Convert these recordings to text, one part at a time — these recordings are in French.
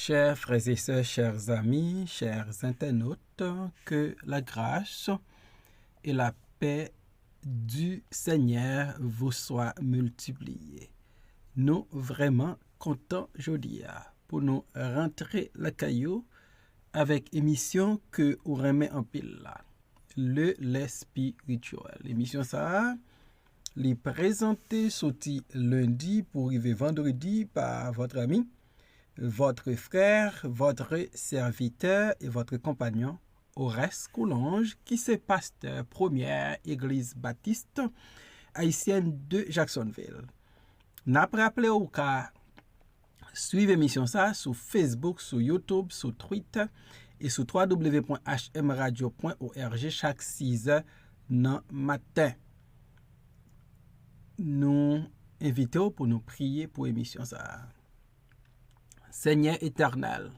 Chers frères et sœurs, chers amis, chers internautes, que la grâce et la paix du Seigneur vous soient multipliées. Nous vraiment contents aujourd'hui pour nous rentrer la caillou avec émission que vous remet en pile là. Le spirituel. L'émission ça les présentée sorti lundi pour arriver vendredi par votre ami, votre frère, votre serviteur et votre compagnon Horace Coulange, qui c'est pasteur première église baptiste haïtienne de Jacksonville. N'a pas rappelé au cas suivez l'émission ça sur Facebook, sur YouTube, sur Twitter et sur www.hmradio.org chaque 6 heures dans matin. Nous invitons pour nous prier pour l'émission ça. Seigneur éternel,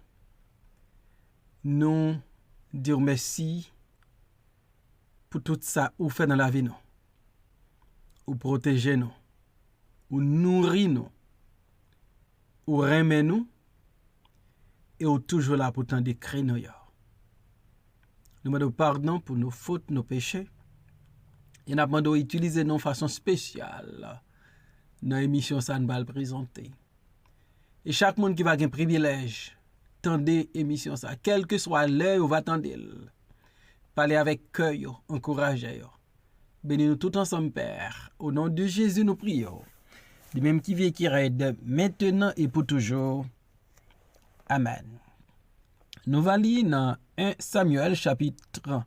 nous dire merci pour tout ça ou fait dans la vie nous, ou protéger nous, ou nourrir nous, ou remet nous, et ou toujours là pour t'en décrire nous. Nous demandons pardon pour nos fautes, nos péchés, et nous demandons d'utiliser nos façons spéciales dans l'émission ça nous va le présenter. Et chaque monde qui va avoir un privilège, tendez émission ça, quel que soit l'heure où va attendre, parler avec cœur, encourager. Bénis-nous tout ensemble, Père. Au nom de Jésus, nous prions. De même qui vient qui règne maintenant et pour toujours. Amen. Nous allons lire dans 1 Samuel chapitre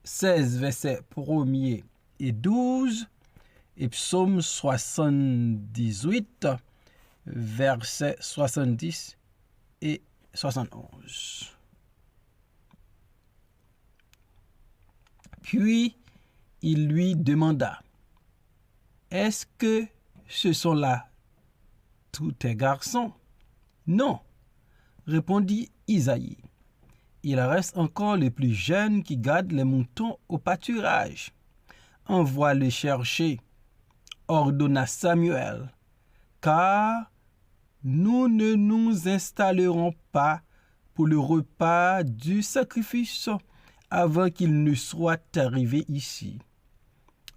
16, versets 1er et 12, et psaume 78, versets 70 et 71. Puis il lui demanda, est-ce que ce sont là tous tes garçons? Non, répondit Isaïe. Il reste encore le plus jeune qui garde les moutons au pâturage. Envoie le chercher, ordonna Samuel, car nous ne nous installerons pas pour le repas du sacrifice avant qu'il ne soit arrivé ici.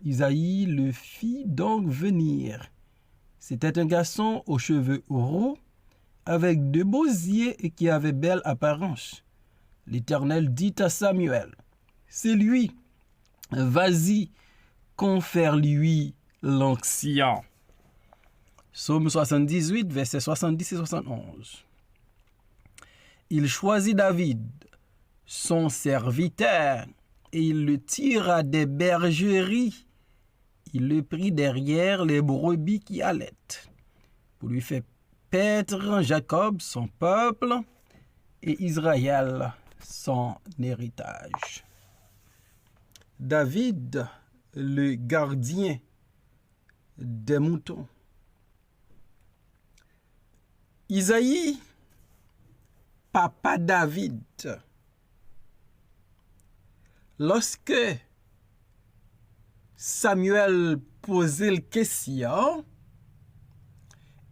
Isaïe le fit donc venir. C'était un garçon aux cheveux roux, avec de beaux yeux et qui avait belle apparence. L'Éternel dit à Samuel, c'est lui, vas-y, confère-lui l'onction. Psaume 78, versets 70 et 71. Il choisit David, son serviteur, et il le tira des bergeries. Il le prit derrière les brebis qui allaitent, pour lui faire paître Jacob, son peuple, et Israël, son héritage. David, le gardien des moutons. Isaïe, papa David, lorsque Samuel posait la question,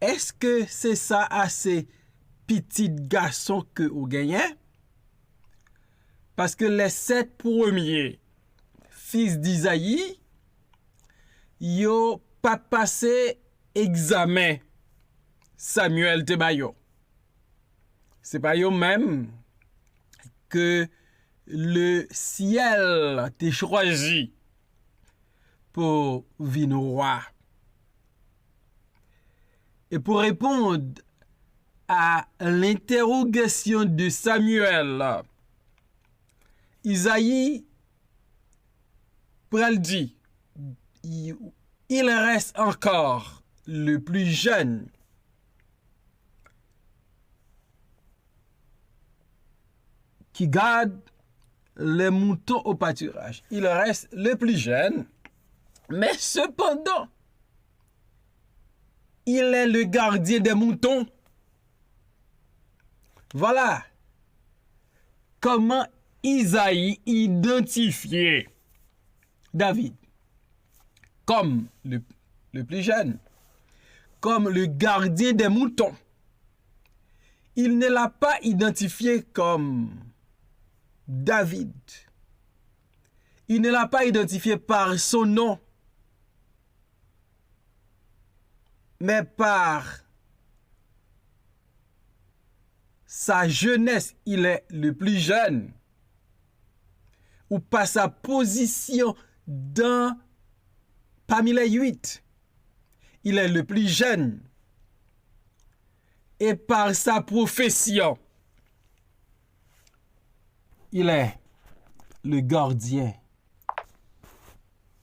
est-ce que c'est ça assez petit garçon que vous gagnez? Parce que les 7 premiers fils d'Isaïe, yo pas passé examen Samuel te bayo. C'est pas yo même que le ciel t'a choisi pour venir roi. Et pour répondre à l'interrogation de Samuel, Isaïe pral dit, il reste encore le plus jeune. Qui garde les moutons au pâturage. Il reste le plus jeune, mais cependant, il est le gardien des moutons. Voilà comment Isaïe identifiait David comme le plus jeune, comme le gardien des moutons. il ne l'a pas identifié comme David. Il ne l'a pas identifié par son nom, mais par sa jeunesse. Il est le plus jeune, ou par sa position parmi les 8. Il est le plus jeune. Et par sa profession, il est le gardien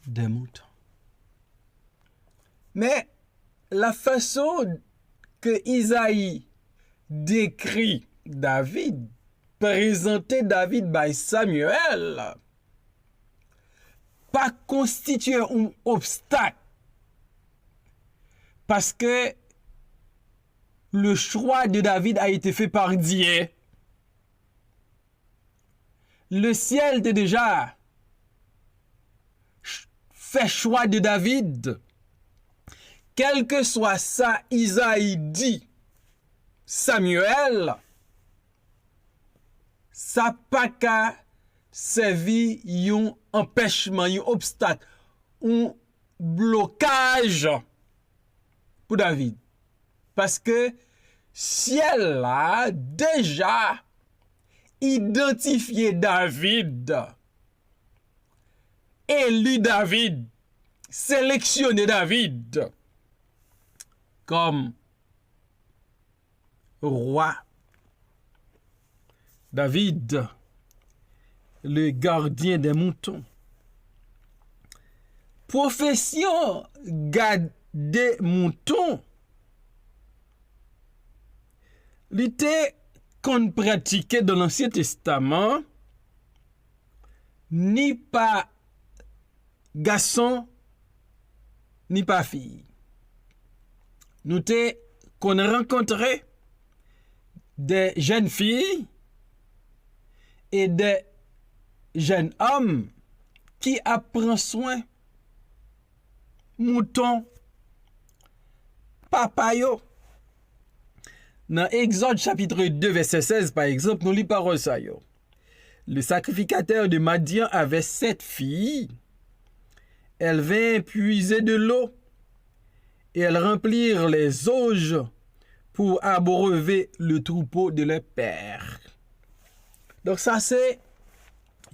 des moutons. Mais la façon que Isaïe décrit David, présenter David by Samuel, pas constitue un obstacle, parce que le choix de David a été fait par Dieu. Le ciel était déjà fait choix de David. Quel que soit ça, Isaïe dit, Samuel, ça pas qu'à servir un empêchement, un obstacle, un blocage pour David. Parce que ciel a déjà identifié David, élu David, sélectionné David comme roi. David, le gardien des moutons. Profession garder moutons, l'était qu'on pratiquait dans l'Ancien Testament, ni pas garçon, ni pas fille. Nous t'es qu'on rencontrait des jeunes filles et des jeunes hommes qui apprennent soin mouton papa yo. Dans Exode chapitre 2 verset 16 par exemple, nous lisons parole ça yo. Le sacrificateur de Madian avait 7 filles. Elles vinrent puiser de l'eau et elles remplirent les auges pour abreuver le troupeau de leur père. Donc ça c'est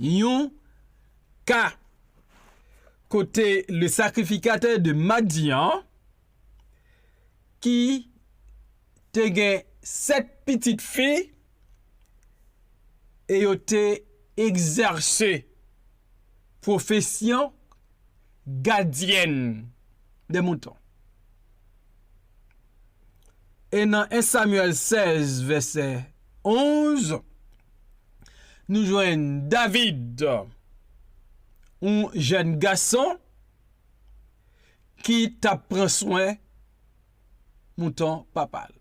un cas côté le sacrificateur de Madian qui te 7 petites filles et ont exercé profession gardienne des moutons. Et dans 1 Samuel 16, verset 11, nous joignons David, un jeune garçon qui prend soin mouton papal.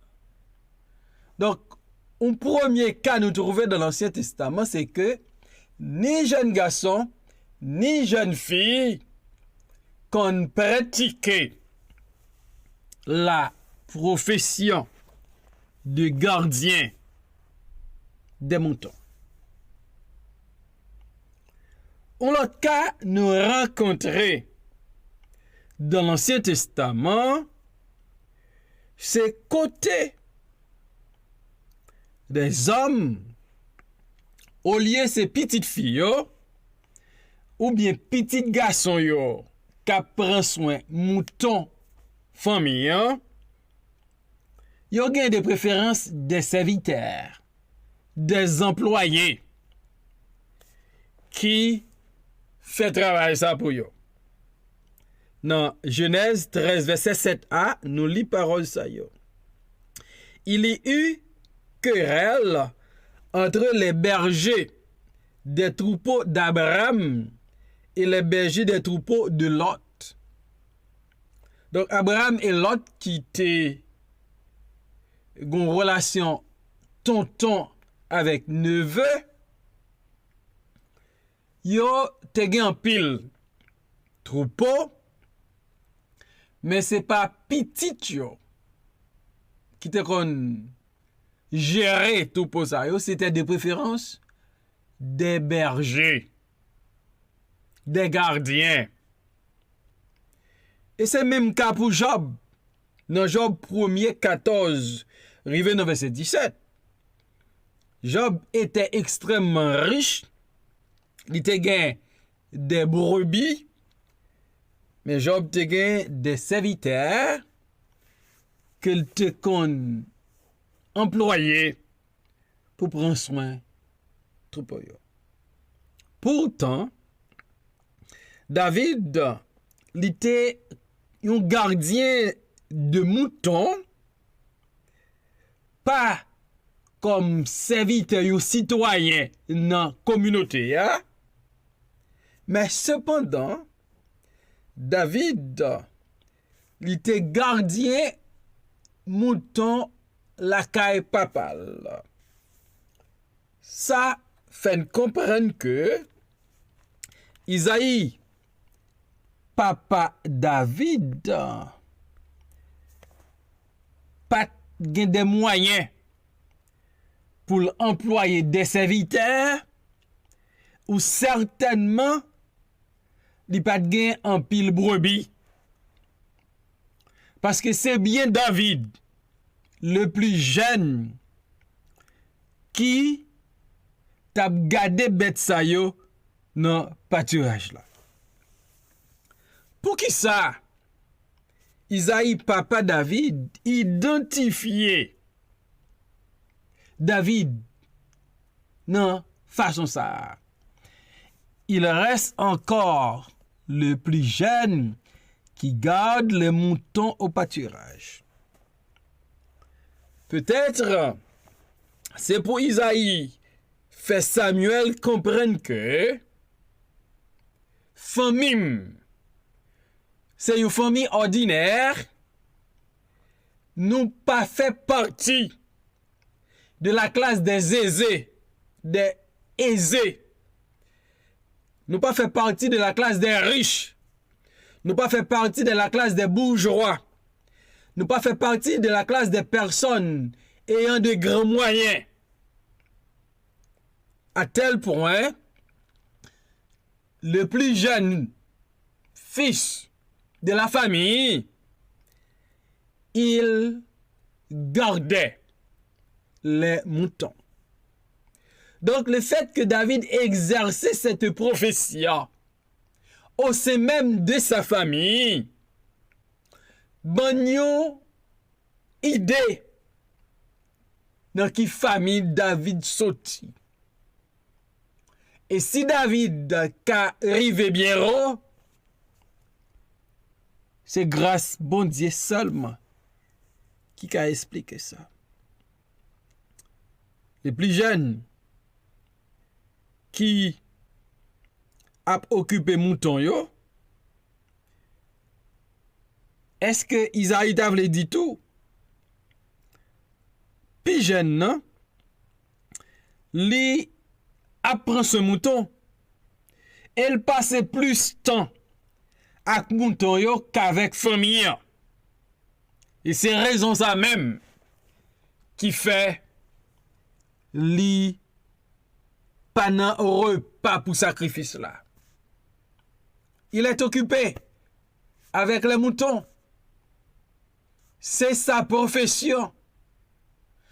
Donc, un premier cas nous trouvons dans l'Ancien Testament, c'est que ni jeune garçon, ni jeune fille qu'on pratiquait la profession de gardien des moutons. En l'autre cas, nous rencontrons dans l'Ancien Testament, c'est côté des hommes, au lieu de ces petites filles, ou bien petits garçons, qui prennent soin mouton famille, ils ont de préférence des serviteurs, des employés qui font travail ça pour eux. Dans Genèse 13, verset 7a, nous lisons parole ça. Il y eut querelle entre les bergers des troupeaux d'Abraham et les bergers des troupeaux de Lot. Donc Abraham et Lot qui étaient une relation tonton avec neveu, yo te gen pile troupeau, mais c'est pas petit yo qui te kon gérer tout pour ça, c'était de préférence des bergers, des gardiens. Et c'est même cas pour Job. Dans Job 1er 14, arrivé dans verset 17. Job était extrêmement riche. Il était gagné des brebis. Mais Job était gagné des serviteurs qu'il te kon employé pour prendre soin de troupeau. Pourtant, David, il était un gardien de moutons, pas comme serviteur ou citoyen dans la communauté, hein? Mais cependant, David, il était gardien mouton la caille papale. Ça fait comprendre que Isaïe, papa David, pas des moyens pour employer des serviteurs ou certainement il pas gain en pile brebis parce que c'est bien David le plus jeune qui t'a gardé bête sa yo dans pâturage là. Pour qui ça Isaïe papa David identifié David non façon ça. Il reste encore le plus jeune qui garde les moutons au pâturage. Peut-être c'est pour Isaïe fait Samuel comprendre que famille c'est une famille ordinaire nous pas fait partie de la classe des aisés, des aisés. Nous pas fait partie de la classe des riches. Nous pas fait partie de la classe des bourgeois. Nous pas fait partie de la classe des personnes ayant de grands moyens. À tel point, le plus jeune fils de la famille, il gardait les moutons. Donc le fait que David exerçait cette profession au sein même de sa famille, bonne idée dans qui famille David sorti. Et si David arrivé bien haut, c'est grâce bon Dieu seulement qui a expliqué ça. Les plus jeunes qui a occupé mouton yo, est-ce que Isaïe t'avait dit tout? Puis jeune, non? Li apprend ce mouton. Elle passe plus de temps avec mouton yo qu'avec famille. Et c'est raison ça même qui fait li pas repas pour sacrifice là. Il est occupé avec les moutons. C'est sa profession.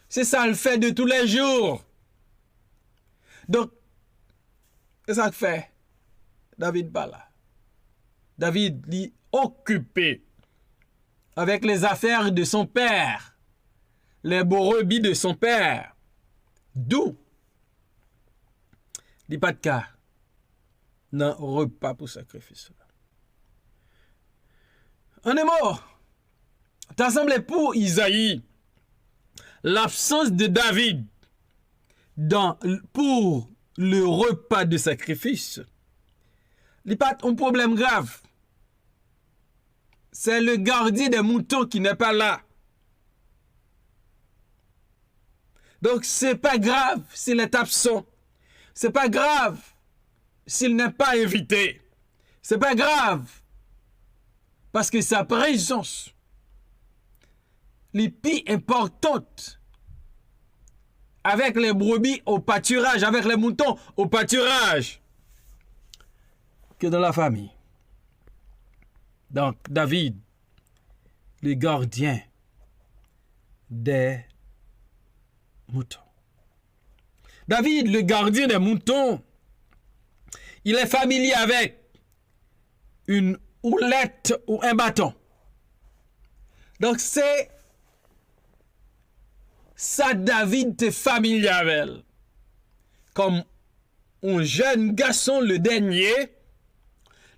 C'est ça le fait de tous les jours. Donc, c'est ça que fait David pas là. David est occupé avec les affaires de son père, les brebis de son père. D'où il n'y a pas de cas dans repas pour sacrifice. On est mort. T'as semblé pour Isaïe l'absence de David pour le repas de sacrifice. Il n'y a pas un problème grave. C'est le gardien des moutons qui n'est pas là. Donc c'est pas grave s'il est absent. C'est pas grave s'il n'est pas invité. C'est pas grave parce que sa présence est plus importante avec les brebis au pâturage, avec les moutons au pâturage, que dans la famille. Donc, David, le gardien des moutons. David, le gardien des moutons, il est familier avec une houlette ou un bâton. Donc, c'est ça, David est familier avec elle. Comme un jeune garçon, le dernier,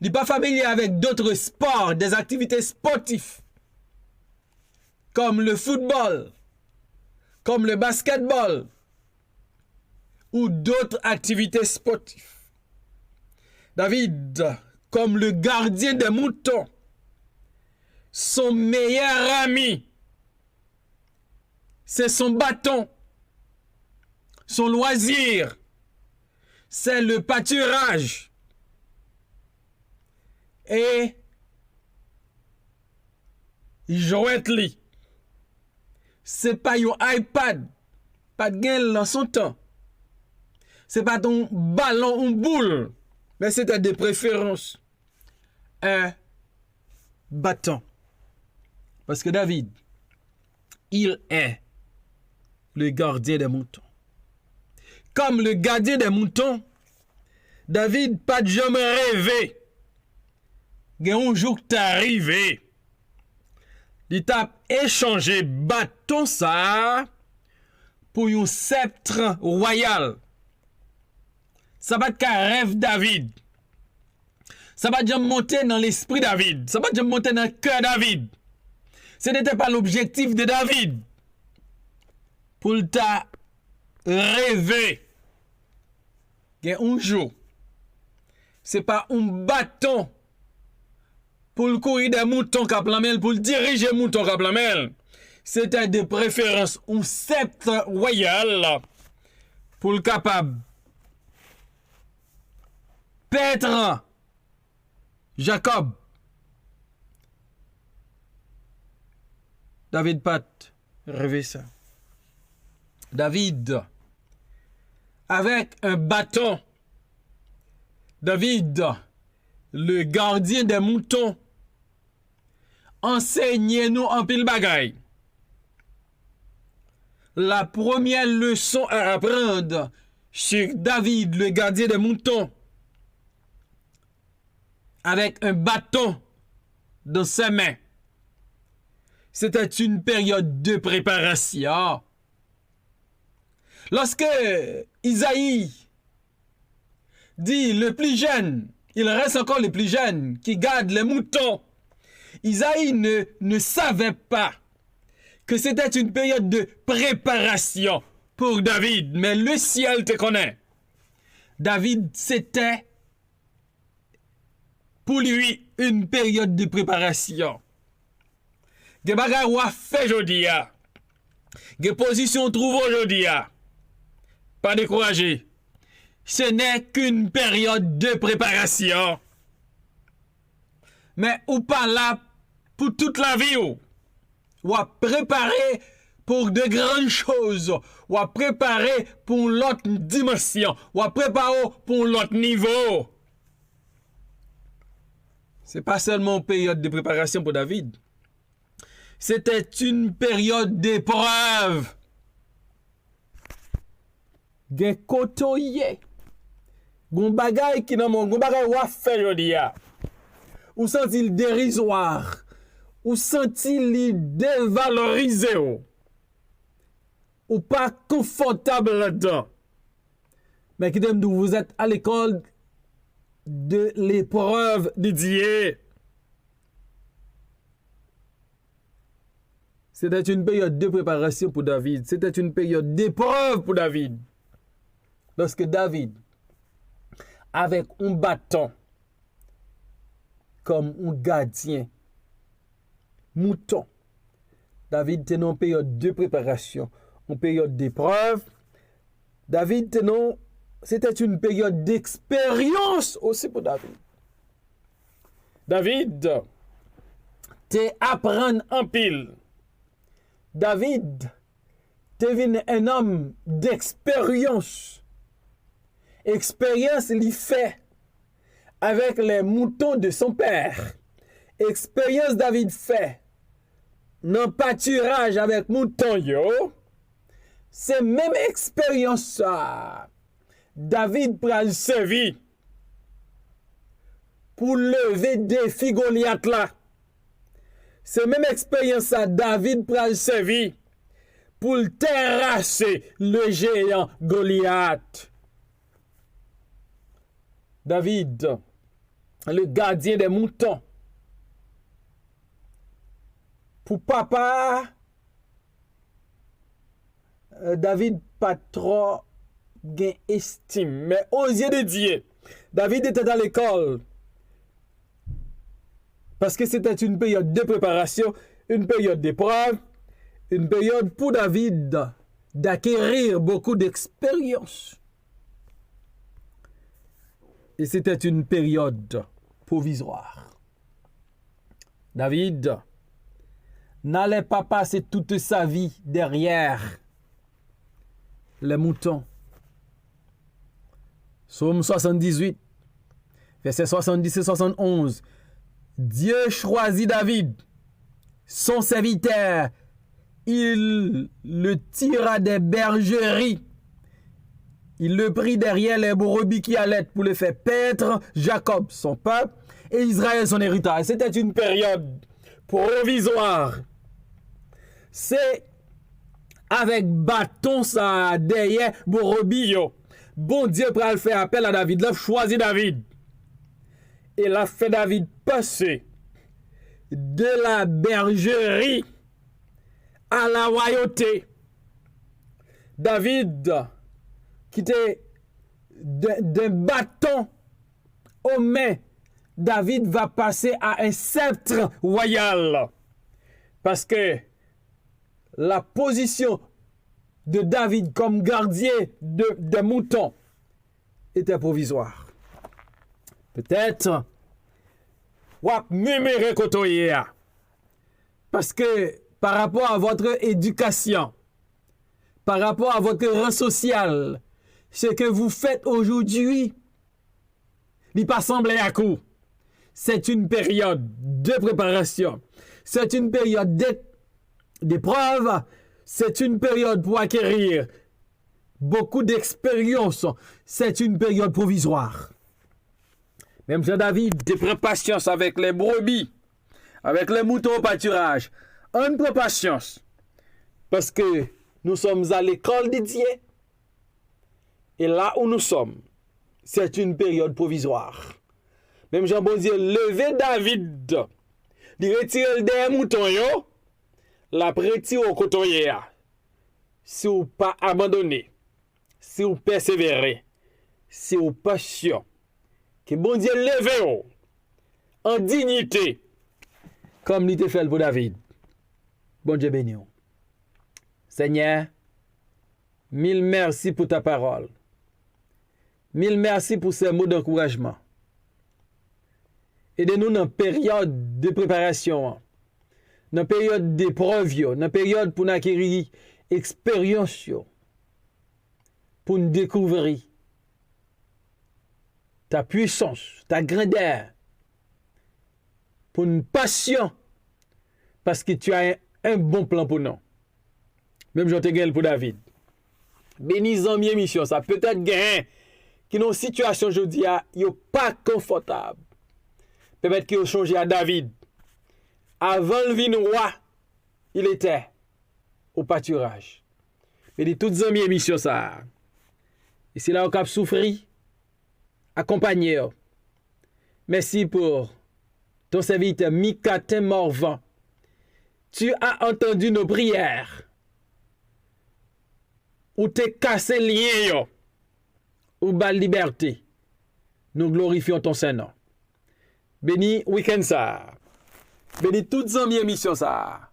il n'est pas familier avec d'autres sports, des activités sportives, comme le football, comme le basketball, ou d'autres activités sportives. David, comme le gardien des moutons, son meilleur ami, c'est son bâton, son loisir, c'est le pâturage. Et jouet-li, c'est pas un iPad, pas de gain dans son temps. C'est pas ton ballon ou boule, mais c'est de préférence un bâton. Parce que David, il est le gardien des moutons. Comme le gardien des moutons, David pas de jamais rêvé. Un jour que t'es arrivé, il t'a échangé bâton ça pour un sceptre royal. Ça va être qu'un rêve David. Ça va déjà monter dans l'esprit David. Ça va déjà monter dans le cœur David. Ce n'était pas l'objectif de David. Pour t'a rêver. Un jour. C'est pas un bâton pour le courir des moutons caplamel, pour le diriger moutons caplamel. C'était de préférence un sceptre royal pour le capable Petre, Jacob, David Pat, rêvez ça. David, avec un bâton, David, le gardien des moutons, enseignez-nous en pile bagaille. La première leçon à apprendre sur David, le gardien des moutons, avec un bâton dans ses mains. C'était une période de préparation. Lorsque Isaïe dit le plus jeune, il reste encore le plus jeune qui garde les moutons. Isaïe ne savait pas que c'était une période de préparation pour David, mais le ciel te connaît. David, c'était pour lui une période de préparation. Des bagages ou a fait aujourd'hui, des positions trouvent aujourd'hui. Pas découragé. Ce n'est qu'une période de préparation. Mais ou pas là pour toute la vie. Ou à préparer pour de grandes choses. Ou à préparer pour l'autre dimension. Ou à préparer pour l'autre niveau. Ce n'est pas seulement une période de préparation pour David. C'était une période d'épreuve. Gen kotoye. Gon bagay qui nan mon, gon bagay ou a fait jodi ya. Ou senti le dérisoire. Ou senti le dévalorisé. Ou pas confortable là-dedans. Mais qui t'aime d'où vous êtes à l'école de l'épreuve de Dieu. C'était une période de préparation pour David. C'était une période d'épreuve pour David. Lorsque David, avec un bâton, comme un gardien, mouton, David était dans une période de préparation, une période d'épreuve. David était dans, c'était une période d'expérience aussi pour David. David, te apprendre en pile. David, devine un homme d'expérience. Expérience il fait avec les moutons de son père. Expérience David fait dans pâturage avec mouton yo. C'est même expérience ça. David pral servi pour lever défi Goliath là. C'est même expérience ça David pral servi pour terrasser le géant Goliath. David, le gardien des moutons. Pour papa, David pas trop gain estime. Mais aux yeux de Dieu, David était à l'école. Parce que c'était une période de préparation, une période d'épreuve, une période pour David d'acquérir beaucoup d'expérience. Et c'était une période provisoire. David n'allait pas passer toute sa vie derrière les moutons. Psaume 78, versets 70 et 71. Dieu choisit David, son serviteur. Il le tira des bergeries. Il le prit derrière les brebis qui allaient pour le faire paître Jacob, son peuple, et Israël, son héritage. C'était une période provisoire. C'est avec bâton ça derrière brebis yo. Bon Dieu pour le faire appel à David. Il a choisi David. Il a fait David passer de la bergerie à la royauté. David qui était d'un bâton aux mains, David va passer à un sceptre royal. Parce que la position de David comme gardien de moutons était provisoire. Peut-être, wap murmurer kotoye. Parce que par rapport à votre éducation, par rapport à votre rang social, ce que vous faites aujourd'hui, il pas semblé à coup. C'est une période de préparation. C'est une période d'épreuve. C'est une période pour acquérir beaucoup d'expérience. C'est une période provisoire. Même Jean-David, tu prends patience avec les brebis, avec les moutons au pâturage. On prend patience. Parce que nous sommes à l'école de Dieu. Et là où nous sommes, c'est une période provisoire. Même Jean bon Dieu, lever David, il retire des moutons, yo, la retire au coton. Si vous pas abandonné, si vous persévérez, si vous patient, que bon Dieu leve en dignité, comme il te fait pour David. Bon Dieu béni. Seigneur, mille merci pour ta parole. Mille merci pour ces mots d'encouragement. Aidez-nous dans la période de préparation, dans la période d'épreuve, dans la période pour nous acquérir expérience, pour nous découvrir ta puissance, ta grandeur, pour nous patient, parce que tu as un bon plan pour nous. Même je te gagne pour David. Bénis-en mes missions, ça peut-être gain qui dans une situation aujourd'hui, il n'est pas confortable. Peut-être qu'il a changé à David. Avant le vin roi, il était au pâturage. Mais de toutes les émissions, ça. Et c'est là où on a souffert, accompagné. Merci pour ton serviteur Mikatin Morvan. Tu as entendu nos prières. Ou t'es cassé lien, ou bal liberté. Nous glorifions ton Saint-Nom. Béni week-end ça. Béni toutes les émissions ça.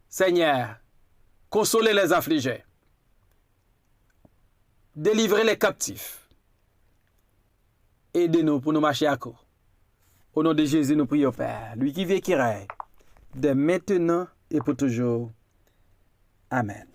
Seigneur, consolez les affligés. Délivrez les captifs. Aidez-nous pour nous marcher à court. Au nom de Jésus, nous prions Père, lui qui vit et qui règne, de maintenant et pour toujours. Amen.